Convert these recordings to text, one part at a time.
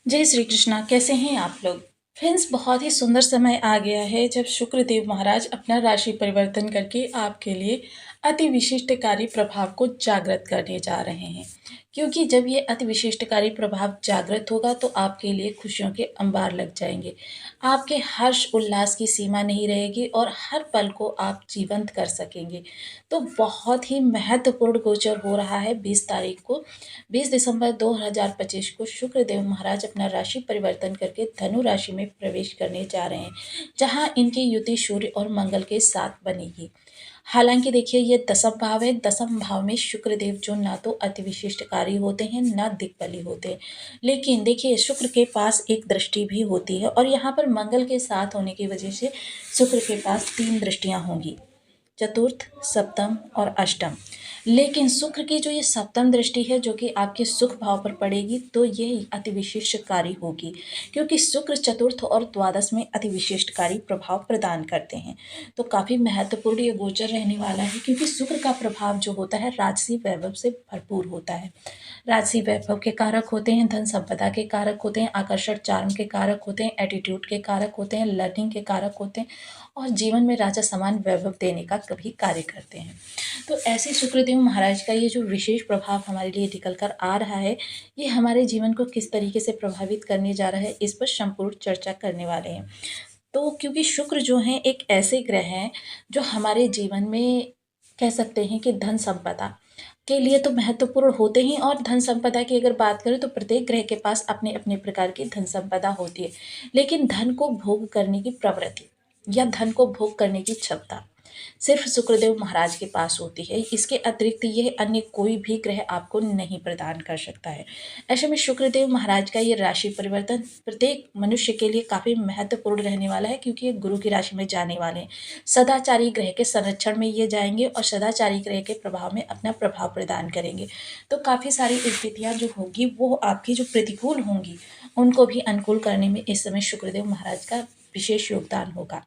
जय श्री कृष्णा। कैसे हैं आप लोग? फ्रेंड्स, बहुत ही सुंदर समय आ गया है जब शुक्रदेव महाराज अपना राशि परिवर्तन करके आपके लिए अति विशिष्टकारी प्रभाव को जागृत करने जा रहे हैं। क्योंकि जब ये अति विशिष्टकारी प्रभाव जागृत होगा तो आपके लिए खुशियों के अंबार लग जाएंगे। आपके हर्ष उल्लास की सीमा नहीं रहेगी और हर पल को आप जीवंत कर सकेंगे। तो बहुत ही महत्वपूर्ण गोचर हो रहा है 20 तारीख को, 20 दिसंबर 2025 को शुक्रदेव महाराज अपना राशि परिवर्तन करके धनु राशि में प्रवेश करने जा रहे हैं, जहां इनकी युति सूर्य और मंगल के साथ बनेगी। हालांकि देखिए, ये दसम भाव है। दसम भाव में शुक्रदेव जो ना तो अति विशिष्टकारी होते हैं ना दिग्बली होते हैं, लेकिन देखिए शुक्र के पास एक दृष्टि भी होती है और यहाँ पर मंगल के साथ होने की वजह से शुक्र के पास 3 दृष्टियां होंगी, चतुर्थ, सप्तम और अष्टम। लेकिन शुक्र की जो ये सप्तम दृष्टि है जो कि आपके सुख भाव पर पड़ेगी, तो ये अति विशिष्टकारी होगी, क्योंकि शुक्र चतुर्थ और द्वादश में अति विशिष्टकारी प्रभाव प्रदान करते हैं। तो काफ़ी महत्वपूर्ण ये गोचर रहने वाला है, क्योंकि शुक्र का प्रभाव जो होता है राजसी वैभव से भरपूर होता है। राजसी वैभव के कारक होते हैं, धन संपदा के कारक होते हैं, आकर्षण चार्म के कारक होते हैं, एटीट्यूड के कारक होते हैं, लर्निंग के कारक होते हैं और जीवन में राजा समान वैभव देने का कभी कार्य करते हैं। तो ऐसे शुक्रदेव महाराज का ये जो विशेष प्रभाव हमारे लिए निकल कर आ रहा है, ये हमारे जीवन को किस तरीके से प्रभावित करने जा रहा है, इस पर संपूर्ण चर्चा करने वाले हैं। तो क्योंकि शुक्र जो है एक ऐसे ग्रह हैं जो हमारे जीवन में कह सकते हैं कि धन संपदा के लिए तो महत्वपूर्ण होते ही, और धन संपदा की अगर बात करें तो प्रत्येक ग्रह के पास अपने अपने प्रकार की धन संपदा होती है, लेकिन धन को भोग करने की प्रवृत्ति या धन को भोग करने की क्षमता सिर्फ शुक्रदेव महाराज के पास होती है। इसके अतिरिक्त ये अन्य कोई भी ग्रह आपको नहीं प्रदान कर सकता है। ऐसे में शुक्रदेव महाराज का ये राशि परिवर्तन प्रत्येक मनुष्य के लिए काफ़ी महत्वपूर्ण रहने वाला है, क्योंकि ये गुरु की राशि में जाने वाले हैं। सदाचारी ग्रह के संरक्षण में ये जाएंगे और सदाचारी ग्रह के प्रभाव में अपना प्रभाव प्रदान करेंगे। तो काफ़ी सारी स्थितियाँ जो होंगी वो आपकी जो प्रतिकूल होंगी उनको भी अनुकूल करने में इस समय शुक्रदेव महाराज का विशेष योगदान होगा।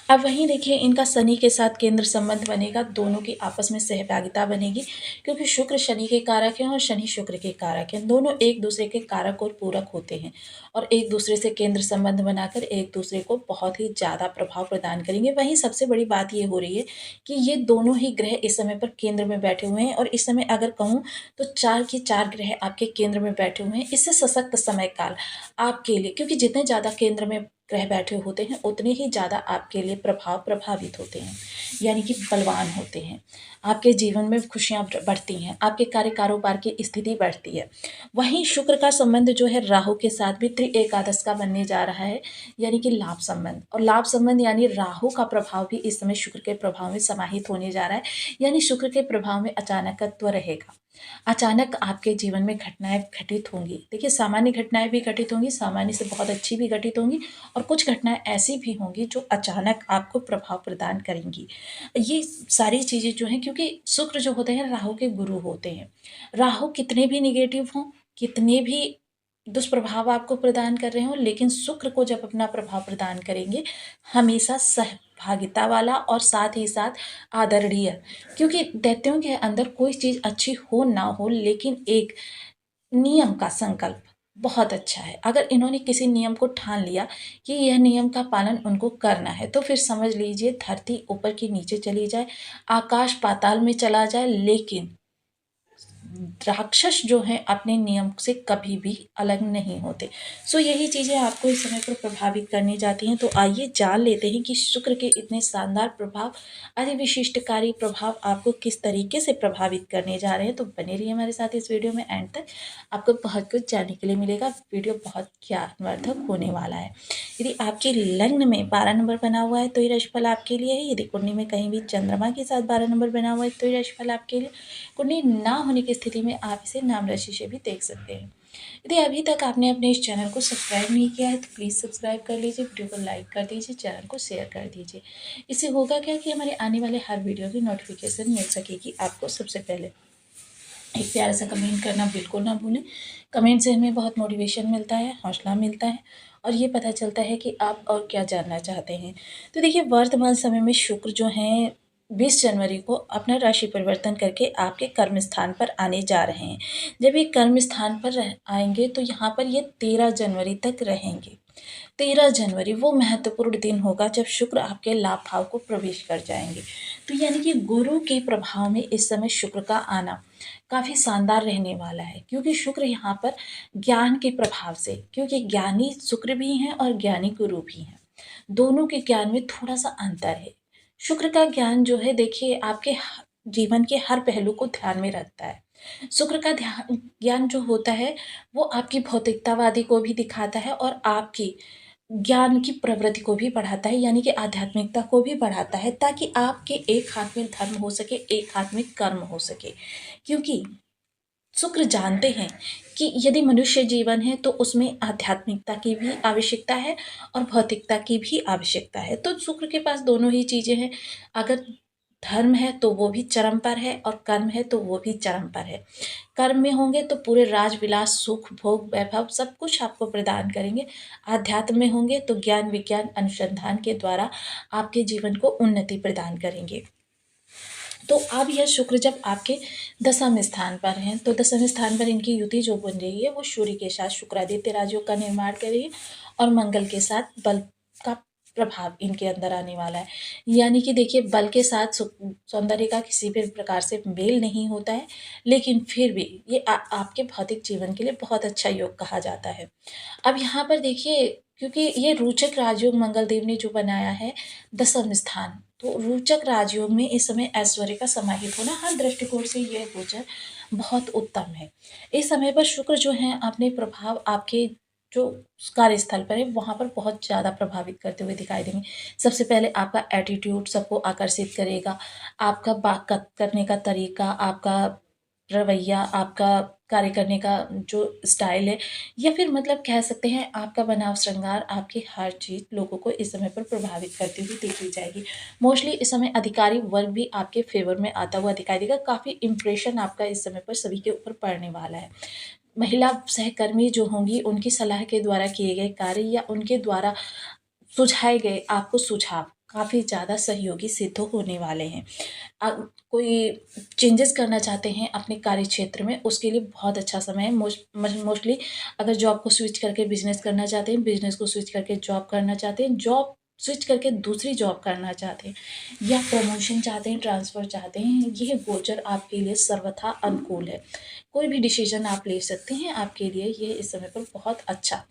अब वहीं देखिए, इनका शनि के साथ केंद्र संबंध बनेगा, दोनों की आपस में सहभागिता बनेगी, क्योंकि शुक्र शनि के कारक हैं और शनि शुक्र के कारक हैं। दोनों एक दूसरे के कारक और पूरक होते हैं और एक दूसरे से केंद्र संबंध बनाकर एक दूसरे को बहुत ही ज़्यादा प्रभाव प्रदान करेंगे। वहीं सबसे बड़ी बात ये हो रही है कि ये दोनों ही ग्रह इस समय पर केंद्र में बैठे हुए हैं, और इस समय अगर कहूँ तो 4 के 4 ग्रह आपके केंद्र में बैठे हुए हैं। इससे सशक्त समय काल आपके लिए, क्योंकि जितने ज़्यादा केंद्र में ग्रह बैठे होते हैं उतने ही ज़्यादा आपके लिए प्रभावित होते हैं, यानी कि बलवान होते हैं। आपके जीवन में खुशियाँ बढ़ती हैं, आपके कार्य कारोबार की स्थिति बढ़ती है। वहीं शुक्र का संबंध जो है राहु के साथ भी एकादश का बनने जा रहा है, यानी कि लाभ संबंध। और लाभ संबंध यानी राहु का प्रभाव भी इस समय शुक्र के प्रभाव में समाहित होने जा रहा है, यानी शुक्र के प्रभाव में अचानकत्व रहेगा। अचानक आपके जीवन में घटनाएं घटित होंगी। देखिए, सामान्य घटनाएं भी घटित होंगी, सामान्य से बहुत अच्छी भी घटित होंगी, और कुछ घटनाएं ऐसी भी होंगी जो अचानक आपको प्रभाव प्रदान करेंगी। ये सारी चीज़ें जो हैं, क्योंकि शुक्र जो होते हैं राहु के गुरु होते हैं। राहु कितने भी निगेटिव हों, कितने भी दुष्प्रभाव आपको प्रदान कर रहे हों, लेकिन शुक्र को जब अपना प्रभाव प्रदान करेंगे, हमेशा सहभागिता वाला और साथ ही साथ आदरणीय। क्योंकि दैत्यों के अंदर कोई चीज़ अच्छी हो ना हो, लेकिन एक नियम का संकल्प बहुत अच्छा है। अगर इन्होंने किसी नियम को ठान लिया कि यह नियम का पालन उनको करना है, तो फिर समझ लीजिए धरती ऊपर की नीचे चली जाए, आकाश पाताल में चला जाए, लेकिन राक्षस जो हैं अपने नियम से कभी भी अलग नहीं होते। सो यही चीज़ें आपको इस समय पर प्रभावित करनी जाती हैं। तो आइए जान लेते हैं कि शुक्र के इतने शानदार प्रभाव, अति विशिष्टकारी प्रभाव आपको किस तरीके से प्रभावित करने जा रहे हैं। तो बने रहिए हमारे साथ इस वीडियो में एंड तक, आपको बहुत कुछ जानने के लिए मिलेगा। वीडियो बहुत ज्ञानवर्धक होने वाला है। यदि आपके लग्न में 12 नंबर बना हुआ है तो ये राशिफल आपके लिए है। यदि कुंडली में कहीं भी चंद्रमा के साथ 12 नंबर बना हुआ है तो ये राशिफल आपके लिए। कुंडली ना होने की स्थिति में आप इसे नाम राशि से भी देख सकते हैं। यदि अभी तक आपने अपने इस चैनल को सब्सक्राइब नहीं किया है तो प्लीज़ सब्सक्राइब कर लीजिए, वीडियो को लाइक कर दीजिए, चैनल को शेयर कर दीजिए। इससे होगा क्या कि हमारे आने वाले हर वीडियो की नोटिफिकेशन मिल सकेगी आपको सबसे पहले। एक प्यारा सा कमेंट करना बिल्कुल ना भूलें। कमेंट से हमें बहुत मोटिवेशन मिलता है, हौसला मिलता है, और ये पता चलता है कि आप और क्या जानना चाहते हैं। तो देखिए, वर्तमान समय में शुक्र जो हैं 20 जनवरी को अपना राशि परिवर्तन करके आपके कर्म स्थान पर आने जा रहे हैं। जब ये कर्म स्थान पर आएँगे तो यहाँ पर ये 13 जनवरी तक रहेंगे। 13 जनवरी वो महत्वपूर्ण दिन होगा जब शुक्र आपके लाभ भाव को प्रवेश कर जाएँगे। तो यानी कि गुरु के प्रभाव में इस समय शुक्र का आना काफ़ी शानदार रहने वाला है, क्योंकि शुक्र यहाँ पर ज्ञान के प्रभाव से, क्योंकि ज्ञानी शुक्र भी हैं और ज्ञानी गुरु भी हैं। दोनों के ज्ञान में थोड़ा-सा अंतर है। शुक्र का ज्ञान जो है देखिए आपके जीवन के हर पहलू को ध्यान में रखता है। शुक्र का ज्ञान जो होता है वो आपकी भौतिकतावादी को भी दिखाता है और आपकी ज्ञान की प्रवृत्ति को भी बढ़ाता है, यानी कि आध्यात्मिकता को भी बढ़ाता है, ताकि आपके एक हाथ में धर्म हो सके, एक हाथ में कर्म हो सके। क्योंकि शुक्र जानते हैं कि यदि मनुष्य जीवन है तो उसमें आध्यात्मिकता की भी आवश्यकता है और भौतिकता की भी आवश्यकता है। तो शुक्र के पास दोनों ही चीज़ें हैं। अगर धर्म है तो वो भी चरम पर है और कर्म है तो वो भी चरम पर है। कर्म में होंगे तो पूरे राज-विलास, सुख, भोग, वैभव सब कुछ आपको प्रदान करेंगे। आध्यात्म में होंगे तो ज्ञान, विज्ञान, अनुसंधान के द्वारा आपके जीवन को उन्नति प्रदान करेंगे। तो अब यह शुक्र जब आपके दशम स्थान पर हैं, तो दशम स्थान पर इनकी युति जो बन रही है वो सूर्य के साथ शुक्रादित्य राजयोग का निर्माण कर रही है और मंगल के साथ बल का प्रभाव इनके अंदर आने वाला है। यानी कि देखिए बल के साथ सौंदर्य का किसी भी प्रकार से मेल नहीं होता है, लेकिन फिर भी ये आपके भौतिक जीवन के लिए बहुत अच्छा योग कहा जाता है। अब यहाँ पर देखिए, क्योंकि ये रोचक राजयोग मंगल देव ने जो बनाया है दशम स्थान, तो रोचक राजयोग में इस समय ऐश्वर्य का समाहित होना हर दृष्टिकोण से यह गोचर बहुत उत्तम है। इस समय पर शुक्र जो है अपने प्रभाव आपके जो कार्यस्थल पर है वहाँ पर बहुत ज़्यादा प्रभावित करते हुए दिखाई देंगे। सबसे पहले आपका एटीट्यूड सबको आकर्षित करेगा, आपका बात करने का तरीका, आपका रवैया, आपका कार्य करने का जो स्टाइल है, या फिर मतलब कह सकते हैं आपका बनाव श्रृंगार, आपकी हर चीज़ लोगों को इस समय पर प्रभावित करती हुई देखी जाएगी। मोस्टली इस समय अधिकारी वर्ग भी आपके फ़ेवर में आता हुआ दिखाई देगा। काफ़ी इम्प्रेशन आपका इस समय पर सभी के ऊपर पड़ने वाला है। महिला सहकर्मी जो होंगी उनकी सलाह के द्वारा किए गए कार्य या उनके द्वारा सुझाए गए आपको सुझाव काफ़ी ज़्यादा सहयोगी सिद्ध होने वाले हैं। कोई चेंजेस करना चाहते हैं अपने कार्य क्षेत्र में, उसके लिए बहुत अच्छा समय है। मोस्टली अगर जॉब को स्विच करके बिज़नेस करना चाहते हैं, बिज़नेस को स्विच करके जॉब करना चाहते हैं, जॉब स्विच करके दूसरी जॉब करना चाहते हैं, या प्रमोशन चाहते हैं, ट्रांसफ़र चाहते हैं, यह गोचर आपके लिए सर्वथा अनुकूल है। कोई भी डिसीज़न आप ले सकते हैं, आपके लिए ये इस समय पर बहुत अच्छा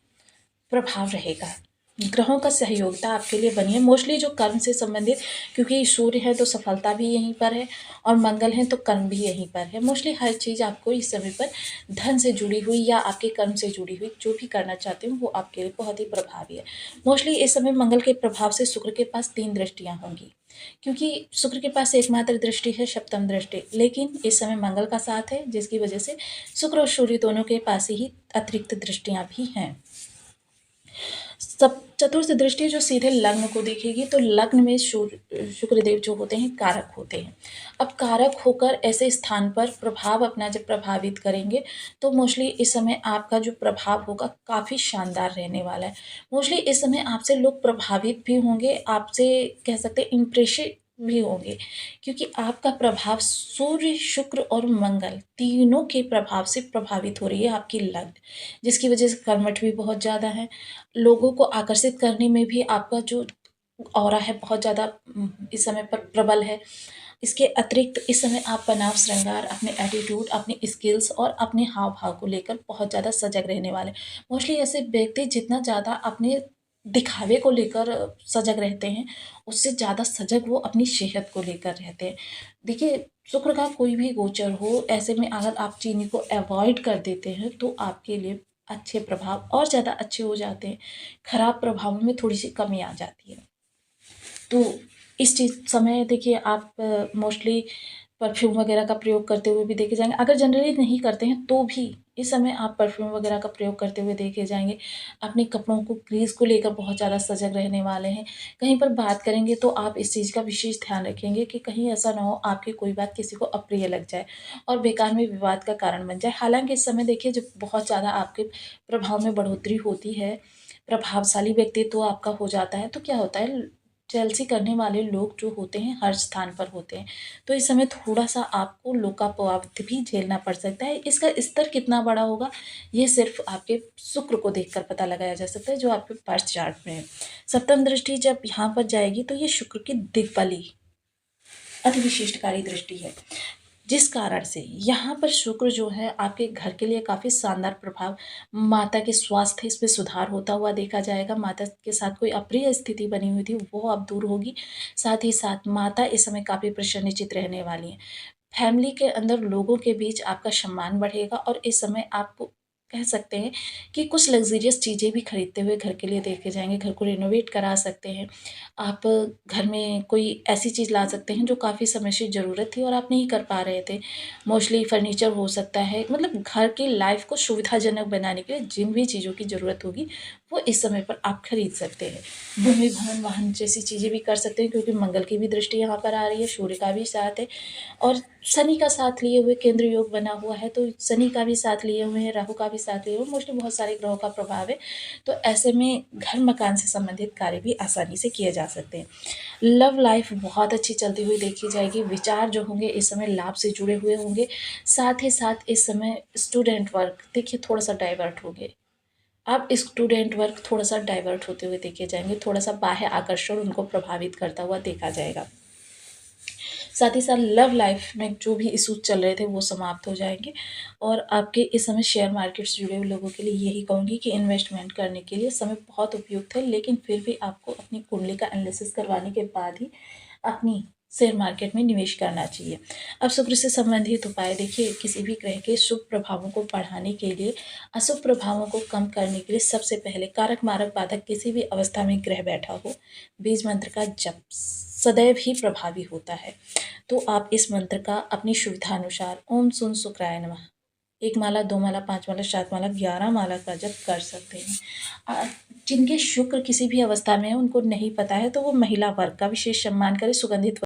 प्रभाव रहेगा। ग्रहों का सहयोगिता आपके लिए बनी है, मोस्टली जो कर्म से संबंधित, क्योंकि सूर्य है तो सफलता भी यहीं पर है और मंगल है तो कर्म भी यहीं पर है। मोस्टली हर चीज़ आपको इस समय पर धन से जुड़ी हुई या आपके कर्म से जुड़ी हुई जो भी करना चाहते हो वो आपके लिए बहुत ही प्रभावी है। मोस्टली इस समय मंगल के प्रभाव से शुक्र के पास 3 दृष्टियाँ होंगी, क्योंकि शुक्र के पास एकमात्र दृष्टि है सप्तम दृष्टि, लेकिन इस समय मंगल का साथ है जिसकी वजह से शुक्र और सूर्य दोनों के पास ही अतिरिक्त दृष्टियाँ भी हैं। सब चतुर्थ दृष्टि जो सीधे लग्न को देखेगी, तो लग्न में शुक्रदेव जो होते हैं कारक होते हैं। अब कारक होकर ऐसे स्थान पर प्रभाव अपना जब प्रभावित करेंगे तो मोस्टली इस समय आपका जो प्रभाव होगा काफ़ी शानदार रहने वाला है। मोस्टली इस समय आपसे लोग प्रभावित भी होंगे, आपसे कह सकते हैं इम्प्रेसिव भी होंगे, क्योंकि आपका प्रभाव सूर्य, शुक्र और मंगल तीनों के प्रभाव से प्रभावित हो रही है आपकी लग्न, जिसकी वजह से कर्मठ भी बहुत ज़्यादा है। लोगों को आकर्षित करने में भी आपका जो ऑरा है बहुत ज़्यादा इस समय पर प्रबल है। इसके अतिरिक्त इस समय आप बनाव श्रृंगार, अपने एटीट्यूड, अपनी स्किल्स और अपने हाव-भाव को लेकर बहुत ज़्यादा सजग रहने वाले हैं। मोस्टली ऐसे व्यक्ति जितना ज़्यादा अपने दिखावे को लेकर सजग रहते हैं, उससे ज़्यादा सजग वो अपनी सेहत को लेकर रहते हैं। देखिए, शुक्र का कोई भी गोचर हो, ऐसे में अगर आप चीनी को अवॉइड कर देते हैं, तो आपके लिए अच्छे प्रभाव और ज़्यादा अच्छे हो जाते हैं। खराब प्रभावों में थोड़ी-सी कमी आ जाती है। तो इस चीज़ समय देखिए आप मोस्टली परफ्यूम वगैरह का प्रयोग करते हुए भी देखे जाएँगे। अगर जनरली नहीं करते हैं तो भी इस समय आप परफ्यूम वगैरह का प्रयोग करते हुए देखे जाएँगे। अपने कपड़ों को ग्रीस को लेकर बहुत ज़्यादा सजग रहने वाले हैं। कहीं पर बात करेंगे तो आप इस चीज़ का विशेष ध्यान रखेंगे कि कहीं ऐसा ना हो आपकी कोई बात किसी को अप्रिय लग जाए और बेकार में विवाद का कारण बन जाए। हालाँकि इस समय देखिए जब बहुत ज़्यादा आपके प्रभाव में बढ़ोतरी होती है, प्रभावशाली व्यक्तित्व आपका हो जाता है तो क्या होता है, जेलसी करने वाले लोग जो होते हैं हर स्थान पर होते हैं। तो इस समय थोड़ा-सा आपको लोकापवाद भी झेलना पड़ सकता है। इसका स्तर कितना बड़ा होगा, ये सिर्फ़ आपके शुक्र को देखकर पता लगाया जा सकता है जो आपके बर्थ चार्ट में है। सप्तम दृष्टि जब यहाँ पर जाएगी तो ये शुक्र की दिग्बली अति विशिष्टकारी दृष्टि है। जिस कारण से यहाँ पर शुक्र जो है आपके घर के लिए काफ़ी शानदार प्रभाव, माता के स्वास्थ्य इसमें सुधार होता हुआ देखा जाएगा। माता के साथ कोई अप्रिय स्थिति बनी हुई थी वो अब दूर होगी। साथ ही साथ माता इस समय काफ़ी प्रसन्नचित्त रहने वाली हैं। फैमिली के अंदर लोगों के बीच आपका सम्मान बढ़ेगा और इस समय आपको कह सकते हैं कि कुछ लग्ज़रियस चीज़ें भी खरीदते हुए घर के लिए देखे जाएँगे। घर को रिनोवेट करा सकते हैं। आप घर में कोई ऐसी चीज़ ला सकते हैं जो काफ़ी समय से ज़रूरत थी और आप नहीं कर पा रहे थे। मोस्टली फर्नीचर हो सकता है, मतलब घर की लाइफ़ को सुविधाजनक बनाने के लिए जिन भी चीज़ों की ज़रूरत होगी, वो इस समय पर आप खरीद सकते हैं। भूमि, भवन, वाहन जैसी चीज़ें भी कर सकते हैं क्योंकि मंगल की भी दृष्टि यहाँ पर आ रही है, सूर्य का भी साथ है और शनि का साथ लिए हुए केंद्र योग बना हुआ है, तो शनि का भी साथ लिए हुए हैं, राहु का भी साथ लिए हुए हैं, मोस्टली बहुत सारे ग्रहों का प्रभाव है। तो ऐसे में घर मकान से संबंधित कार्य भी आसानी से किए जा सकते हैं। लव लाइफ बहुत अच्छी चलती हुई देखी जाएगी। विचार जो होंगे इस समय लाभ से जुड़े हुए होंगे। साथ ही साथ इस समय स्टूडेंट वर्क देखिए थोड़ा-सा डाइवर्ट होंगे। आप स्टूडेंट वर्क थोड़ा-सा डाइवर्ट होते हुए देखे जाएँगे, थोड़ा-सा बाह्य आकर्षण उनको प्रभावित करता हुआ देखा जाएगा। साथ ही साथ लव लाइफ में जो भी इश्यूज़ चल रहे थे वो समाप्त हो जाएँगे और आपके इस समय शेयर मार्केट से जुड़े हुए लोगों के लिए यही कहूँगी कि इन्वेस्टमेंट करने के लिए समय बहुत उपयुक्त है, लेकिन फिर भी आपको अपनी कुंडली का एनालिसिस करवाने के बाद ही अपनी शेयर मार्केट में निवेश करना चाहिए। अब शुक्र से संबंधित उपाय देखिए, किसी भी ग्रह के शुभ प्रभावों को बढ़ाने के लिए, अशुभ प्रभावों को कम करने के लिए सबसे पहले कारक मारक बाधक किसी भी अवस्था में ग्रह बैठा हो, बीज मंत्र का जप सदैव ही प्रभावी होता है। तो आप इस मंत्र का अपनी सुविधानुसार ओम सुन शुक्राय नमः 1 माला, 2 माला, 5 माला, 7 माला, 11 माला का जप कर सकते हैं। जिनके शुक्र किसी भी अवस्था में है उनको नहीं पता है तो वो महिला वर्ग का विशेष सम्मान करें। सुगंधित